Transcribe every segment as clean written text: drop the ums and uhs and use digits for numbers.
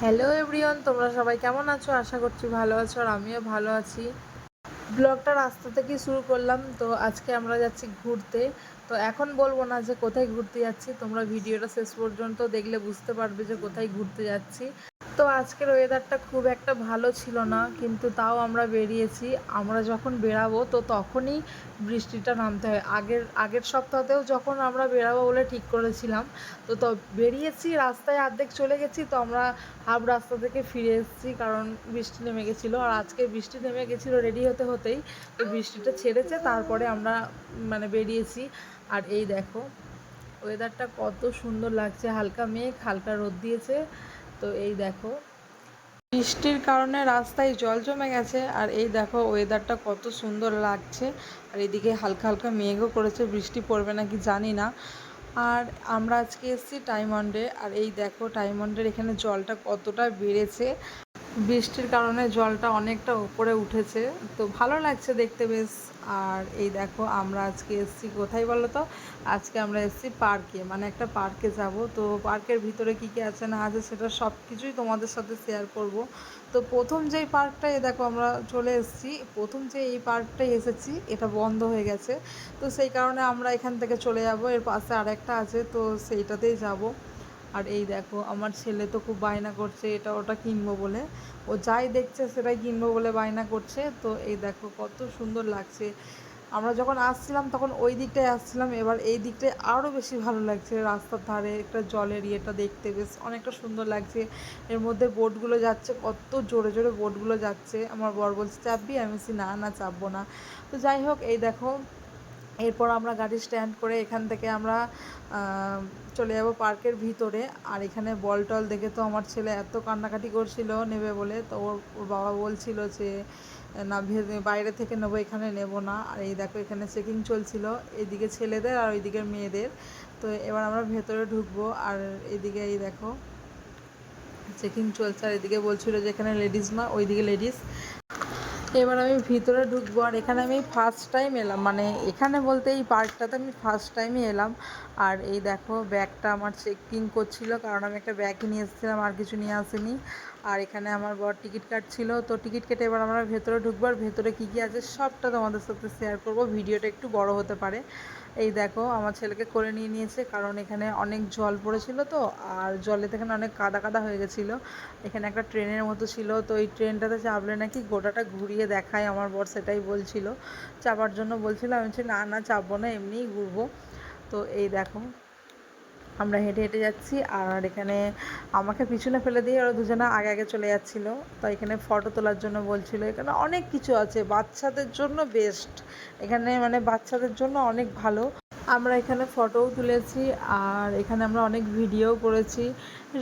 Hello everyone, তোমরা সবাই কেমন আছো? আশা করছি ভালো আছো আর আমিও ভালো আছি। ব্লগটা রাস্তা থেকেই শুরু করলাম। তো আজকে আমরা যাচ্ছি ঘুরতে। তো এখন বলবো না যে কোথায় ঘুরতে যাচ্ছি, তোমরা ভিডিওটা শেষ পর্যন্ত দেখলে বুঝতে পারবে যে কোথায় ঘুরতে যাচ্ছি। তো আজকের ওয়েদারটা খুব একটা ভালো ছিল না, কিন্তু তাও আমরা বেরিয়েছি। আমরা যখন বেরাবো তো তখনই বৃষ্টিটা নামতে হয়। আগের আগের সপ্তাহতেও যখন আমরা বেরাবো বলে ঠিক করেছিলাম, তো বেরিয়েছি, রাস্তায় অর্ধেক চলে গেছি, তো আমরা হাফ রাস্তা থেকে ফিরে এসেছি কারণ বৃষ্টি নেমে গেছিলো। আর আজকে বৃষ্টি নেমে গেছিলো রেডি হতে হতেই, তো বৃষ্টিটা ছেড়েছে, তারপরে আমরা বেরিয়েছি। আর এই দেখো ওয়েদারটা কত সুন্দর লাগছে, হালকা মেঘ হালকা রোদ দিয়েছে। তো এই দেখো বৃষ্টির কারণে রাস্তায় জল জমে গেছে, আর এই দেখো ওয়েদারটা কত সুন্দর লাগছে। আর এদিকে হালকা হালকা মেঘও করেছে, বৃষ্টি পড়বে নাকি জানি না। আর আমরা আজকে এসেছি ডায়মন্ডে, আর এই দেখো ডায়মন্ডের এখানে জলটা কতটা বেড়েছে। বৃষ্টির কারণে জলটা অনেকটা উপরে উঠেছে, তো ভালো লাগছে দেখতে বেশ। আর এই দেখো আমরা আজকে এসেছি কোথায় বলো তো? আজকে আমরা এসেছি পার্কে, একটা পার্কে যাব। তো পার্কের ভিতরে কী কী আছে না আছে সেটা সব কিছুই তোমাদের সাথে শেয়ার করব। তো প্রথম যেই পার্কটায় দেখো আমরা চলে এসেছি, প্রথম যে এই পার্কটায় এসেছি এটা বন্ধ হয়ে গেছে, তো সেই কারণে আমরা এখান থেকে চলে যাব। এর পাশে আরেকটা আছে, তো সেইটাতেই যাব। আর এই দেখো আমার ছেলে তো খুব বায়না করছে এটা ওটা কিনবো বলে, ও যাই দেখছে সেটাই কিনবো বলে বায়না করছে। তো এই দেখো কত সুন্দর লাগছে। আমরা যখন আসছিলাম তখন ওই দিকটায় আসছিলাম, এবার এই দিকটায় আরও বেশি ভালো লাগছে। রাস্তার ধারে একটা জলের ইয়েটা দেখতে বেশ অনেকটা সুন্দর লাগছে। এর মধ্যে বোটগুলো যাচ্ছে, কত জোরে জোরে বোটগুলো যাচ্ছে। আমার বর বলছে চাপবি, আমি বলছি না না চাপবো না। তো যাই হোক, এই দেখো এরপর আমরা গাড়ি স্ট্যান্ড করে এখান থেকে আমরা চলে যাব পার্কের ভিতরে। আর এখানে বল টল দেখে তো আমার ছেলে এত কান্নাকাটি করছিল নেবে বলে, তো ওর বাবা বলছিল যে না বাইরে থেকে নেবো, এখানে নেব না। আর এই দেখো এখানে চেকিং চলছিল, এইদিকে ছেলেদের আর ওইদিকে মেয়েদের। তো এবার আমরা ভেতরে ঢুকবো, আর এদিকে এই দেখো চেকিং চলছে, আর এদিকে বলছিল যে এখানে লেডিস না, ওইদিকে লেডিস। এবার আমি ভিতরে ঢুকবো, আর এখানে আমি ফার্স্ট টাইম এলাম, এখানে বলতে এই পার্কটাতে আমি ফার্স্ট টাইমই এলাম। আর এই দেখো ব্যাগটা আমার চেকিং করছিল, কারণ আমি একটা ব্যাগ নিয়ে এসেছিলাম, আর কিছু নিয়ে আসিনি। আর এখানে আমার বর টিকিট কাটছিল, তো টিকিট কেটে এবার আমরা ভেতরে ঢুকবো। আর ভেতরে কী কী আছে সবটা তোমাদের সাথে শেয়ার করব, ভিডিওটা একটু বড় হতে পারে। এই দেখো আমার ছেলেকে করে নিয়ে নিয়েছে, কারণ এখানে অনেক জল পড়েছিল, তো আর জলেতে এখানে অনেক কাদা কাদা হয়ে গেছিলো। এখানে একটা ট্রেনের মতো ছিল, তো এই ট্রেনটাতে চাপলে নাকি গোটাটা ঘুরিয়ে দেখায়, আমার বর সেটাই বলছিল, চাপার জন্য বলছিল। আমি বলছি না না চাপবো না, এমনিই ঘুরবো। তো এই দেখো আমরা হেঁটে হেঁটে যাচ্ছি, আর এখানে আমাকে পিছনে ফেলে দিয়ে ওরা দুজনে আগে আগে চলে যাচ্ছিলো। তো এখানে ফটো তোলার জন্য বলছিল, এখানে অনেক কিছু আছে বাচ্চাদের জন্য বেস্ট, এখানে বাচ্চাদের জন্য অনেক ভালো। আমরা এখানে ফটোও তুলেছি, আর এখানে আমরা অনেক ভিডিও করেছি,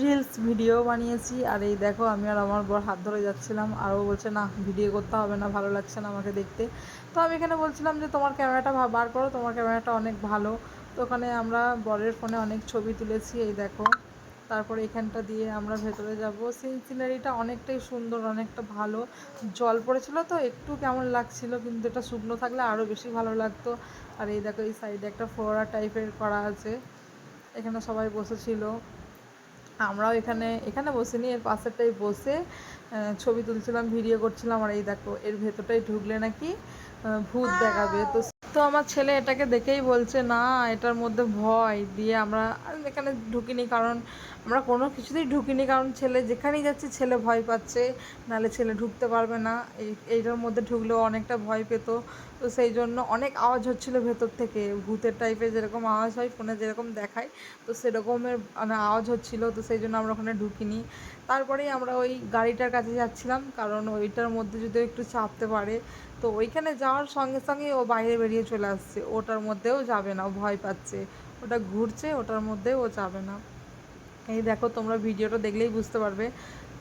রিলস ভিডিও বানিয়েছি। আর এই দেখো আমি আর আমার বর হাত ধরে যাচ্ছিলাম, আর ও বলছে না ভিডিও করতে হবে না, ভালো লাগছে না আমাকে দেখতে। তো আমি এখানে বলছিলাম যে তোমার ক্যামেরাটা বার করো, তোমার ক্যামেরাটা অনেক ভালো। তো ওখানে আমরা বরের ফোনে অনেক ছবি তুলেছি, এই দেখো। তারপরে এখানটা দিয়ে আমরা ভেতরে যাব, সেই সিনারিটা অনেকটাই সুন্দর, অনেকটা ভালো। জল পড়েছিল তো একটু কেমন লাগছিল, কিন্তু এটা শুকনো থাকলে আরও বেশি ভালো লাগতো। আর এই দেখো এই সাইডে একটা ফোয়ারা টাইপের করা আছে, এখানে সবাই বসেছিল, আমরাও এখানে এখানে বসিনি, এর পাশেরটাই বসে ছবি তুলছিলাম, ভিডিও করছিলাম। আর এই দেখো এর ভেতরটাই ঢুকলে নাকি ভূত দেখাবে। তো তো আমার ছেলে এটাকে দেখেই বলছে না এটার মধ্যে ভয়, দিয়ে আমরা এখানে ঢুকিনি, কারণ আমরা কোনো কিছুতেই ঢুকিনি, কারণ ছেলে যেখানেই যাচ্ছে ছেলে ভয় পাচ্ছে, নাহলে ছেলে ঢুকতে পারবে না। এইটার মধ্যে ঢুকলেও অনেকটা ভয় পেত। তো সেই জন্য অনেক আওয়াজ হচ্ছিলো ভেতর থেকে, ভূতের টাইপের যেরকম আওয়াজ হয় ফোনে যেরকম দেখায়, তো সেরকমের আওয়াজ হচ্ছিলো। তো সেই জন্য আমরা ওখানে ঢুকিনি। তারপরেই আমরা ওই গাড়িটার কাছে যাচ্ছিলাম, কারণ ওইটার মধ্যে যদি একটু চাপতে পারে, তো ওইখানে যাওয়ার সঙ্গে সঙ্গে ও বাইরে বেরিয়ে চলে আসছে, ওটার মধ্যেও যাবে না, ও ভয় পাচ্ছে, ওটা ঘুরছে, ওটার মধ্যে ও যাবে না। এই দেখো তোমরা ভিডিওটা দেখলেই বুঝতে পারবে,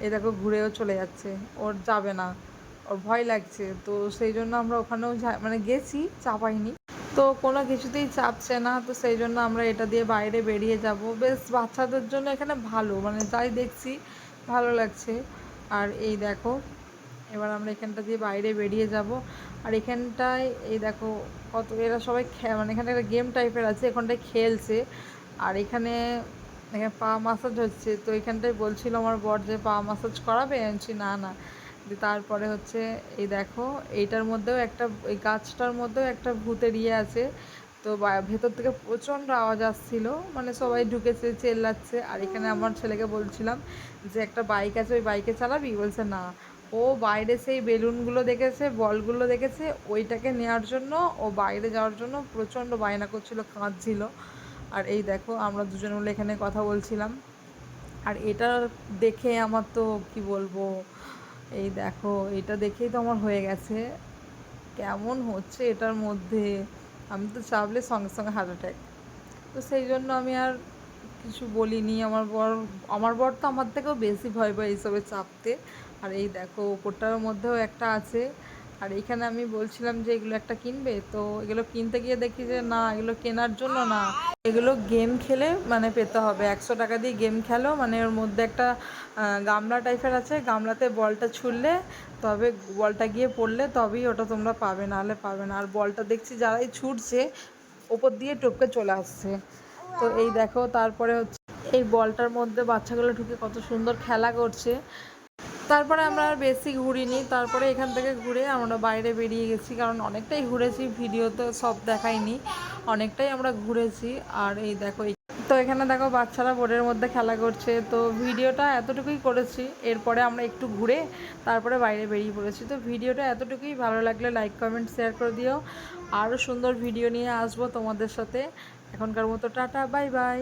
এই দেখো ঘুরেও চলে যাচ্ছে, ওর যাবে না, ওর ভয় লাগছে। তো সেই জন্য আমরা ওখানেও গেছি, চাপাইনি, তো কোনো কিছুতেই চাপছে না। তো সেই জন্য আমরা এটা দিয়ে বাইরে বেরিয়ে যাব, বেশ বাচ্চাদের জন্য এখানে ভালো, যাই দেখছি ভালো লাগছে। আর এই দেখো এবার আমরা এখানটা দিয়ে বাইরে বেরিয়ে যাব। আর এখানটায় এই দেখো কত এরা সবাই এখানে একটা গেম টাইপের আছে, এখানটায় খেলছে। আর এখানে এখানে পা মাসাজ হচ্ছে, তো এখানটায় বলছিল আমার বর যে পা মাসাজ করাবে, আমি বলছি না না। তারপরে হচ্ছে এই দেখো এইটার মধ্যেও একটা, এই গাছটার মধ্যেও একটা ভূতের ইয়ে আছে। তো ভেতর থেকে প্রচণ্ড আওয়াজ আসছিল, মানে সবাই ঢুকেছে চেল্লাচ্ছে। আর এখানে আমার ছেলেকে বলছিলাম যে একটা বাইক আছে, ওই বাইকে চালাবি, বলছে না। ও বাইরে সেই বেলুনগুলো দেখেছে, বলগুলো দেখেছে, ওইটাকে নেওয়ার জন্য ও বাইরে যাওয়ার জন্য প্রচণ্ড বায়না করছিল, কাঁদছিল। আর এই দেখো আমরা দুজন মিলে এখানে কথা বলছিলাম। আর এটা দেখে আমার তো কি বলবো, এই দেখো এটা দেখেই তো আমার হয়ে গেছে, কেমন হচ্ছে এটার মধ্যে। আমি তো চাপলে সঙ্গে সঙ্গে হার্ট অ্যাটাক। তো সেই জন্য আমি আর কিছু বলিনি। আমার বর তো আমার থেকেও বেশি ভয় পায় এইসবে চাপতে। আর এই দেখো ওপরটার মধ্যেও একটা আছে। আর এখানে আমি বলছিলাম যে এগুলো একটা কিনবে, তো এগুলো কিনতে গিয়ে দেখি যে না, এগুলো কেনার জন্য না, এগুলো গেম খেলে মানে পেতে হবে। 100 টাকা দিয়ে গেম খেলো, মানে ওর মধ্যে একটা গামলা টাইপের আছে, গামলাতে বলটা ছুড়লে তবে বলটা গিয়ে পড়লে তবেই ওটা তোমরা পাবে, নাহলে পাবে না। আর বলটা দেখছি যারাই ছুটছে ওপর দিয়ে টপকে চলে আসছে। তো এই দেখো তারপরে হচ্ছে এই বলটার মধ্যে বাচ্চাগুলো ঢুকে কত সুন্দর খেলা করছে। তারপরে আমরা আর বেশি ঘুরিনি, তারপরে এখান থেকে ঘুরে আমরা বাইরে বেরিয়ে গেছি, কারণ অনেকটাই ঘুরেছি, ভিডিও তো সব দেখাইনি, অনেকটাই আমরা ঘুরেছি। আর এই দেখো তো এখানে দেখো বাচ্চারা বোর্ডের মধ্যে খেলা করছে, তো ভিডিওটা এতটুকুই করেছি। এরপরে আমরা একটু ঘুরে তারপরে বাইরে বেরিয়ে পড়েছি। তো ভিডিওটা এতটুকুই, ভালো লাগলে লাইক কমেন্ট শেয়ার করে দিও। আরও সুন্দর ভিডিও নিয়ে আসবো তোমাদের সাথে। এখনকার মতো টাটা, বাই বাই।